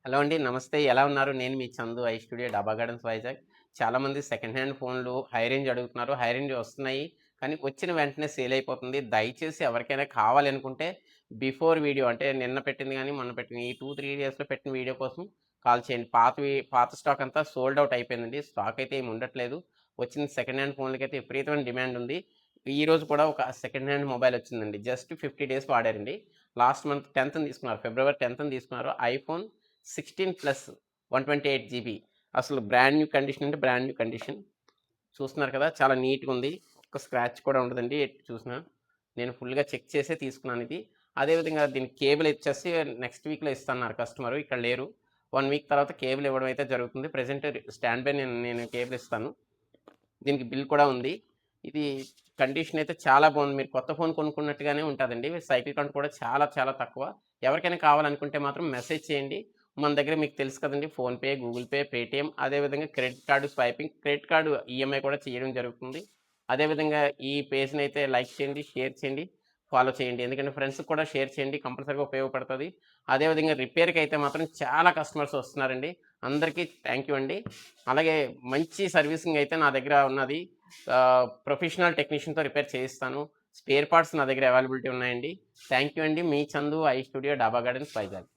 Hello అండి. నమస్తే. ఎలా ఉన్నారు? నేను మీ చందు ఐ స్టూడియో డాబా గార్డెన్స్ వైజాగ్. చాలామంది సెకండ్ హ్యాండ్ ఫోన్‌లు హై రేంజ్ అడుగుతున్నారు. హై రేంజ్ వస్తున్నాయి. కానీ వచ్చిన వెంటనే సేల్ అయిపోతుంది. దయచేసి ఎవరికైనా కావాలి అనుకుంటే బిఫోర్ వీడియో అంటే నిన్న పెట్టింది గాని, మొన్న పెట్టిన ఈ 2, 3 డేస్‌లో పెట్టిన వీడియో కోసం కాల్ చేయండి. పాత స్టాక్ అంతా సోల్డ్ ఔట్ అయిపోయిందండి. స్టాక్ అయితే ఏమి ఉండట్లేదు. వచ్చిన సెకండ్ హ్యాండ్ ఫోన్‌లకైతే విపరీతమైన డిమాండ్ ఉంది. ఈరోజు కూడా ఒక సెకండ్ హ్యాండ్ మొబైల్ వచ్చిందండి. జస్ట్ 50 డేస్ వాడారండి. లాస్ట్ మంత్ 10థ్ తీసుకున్నారు. ఫిబ్రవరి 10థ్ తీసుకున్నారు. IPhone 16 plus 128 GB. అసలు బ్రాండ్ న్యూ కండిషన్ అంటే బ్రాండ్ న్యూ కండిషన్. చూస్తున్నారు కదా! చాలా నీట్‌గా ఉంది. ఒక్క స్క్రాచ్ కూడా ఉండదండి ఎటు చూసినా. నేను ఫుల్‌గా చెక్ చేసే తీసుకున్నాను ఇది. అదే విధంగా దీనికి కేబుల్ ఇచ్చేసి నెక్స్ట్ వీక్‌లో ఇస్తన్నారు కస్టమరు. ఇక్కడ లేరు. 1 వీక్ తర్వాత కేబుల్ ఇవ్వడం అయితే జరుగుతుంది. ప్రెజెంట్ స్టాండ్ బై నేను కేబుల్ ఇస్తాను. దీనికి బిల్ కూడా ఉంది. ఇది కండిషన్ అయితే చాలా బాగుంది. మీరు కొత్త ఫోన్ కొనుక్కున్నట్టుగానే ఉంటదండి. సైకిల్ కౌంట్ కూడా చాలా చాలా తక్కువ. ఎవరికైనా కావాలనుకుంటే మాత్రం మెసేజ్ చేయండి. మన దగ్గర మీకు తెలుసు కదండీ! ఫోన్‌పే, గూగుల్ పే, పేటీఎం అదేవిధంగా credit card swiping, credit card EMI కూడా చేయడం జరుగుతుంది. అదేవిధంగా ఈ పేజ్‌నైతే లైక్ చేయండి, షేర్ చేయండి, ఫాలో చేయండి. ఎందుకంటే ఫ్రెండ్స్‌కి కూడా షేర్ చేయండి. కంపల్సరీగా ఉపయోగపడతది. అదేవిధంగా రిపేర్‌కైతే మాత్రం చాలా కస్టమర్స్ వస్తున్నారండి. అందరికీ థాంక్ యూ అండి. అలాగే మంచి సర్వీసింగ్ అయితే నా దగ్గర ఉన్నది. ప్రొఫెషనల్ టెక్నీషియన్‌తో రిపేర్ చేయిస్తాను. స్పేర్ పార్ట్స్ నా దగ్గర అవైలబిలిటీ ఉన్నాయండి. థాంక్ యూ అండి. మీ చందు ఐ స్టూడియో డాబా గార్డెన్స్ వైజాగ్.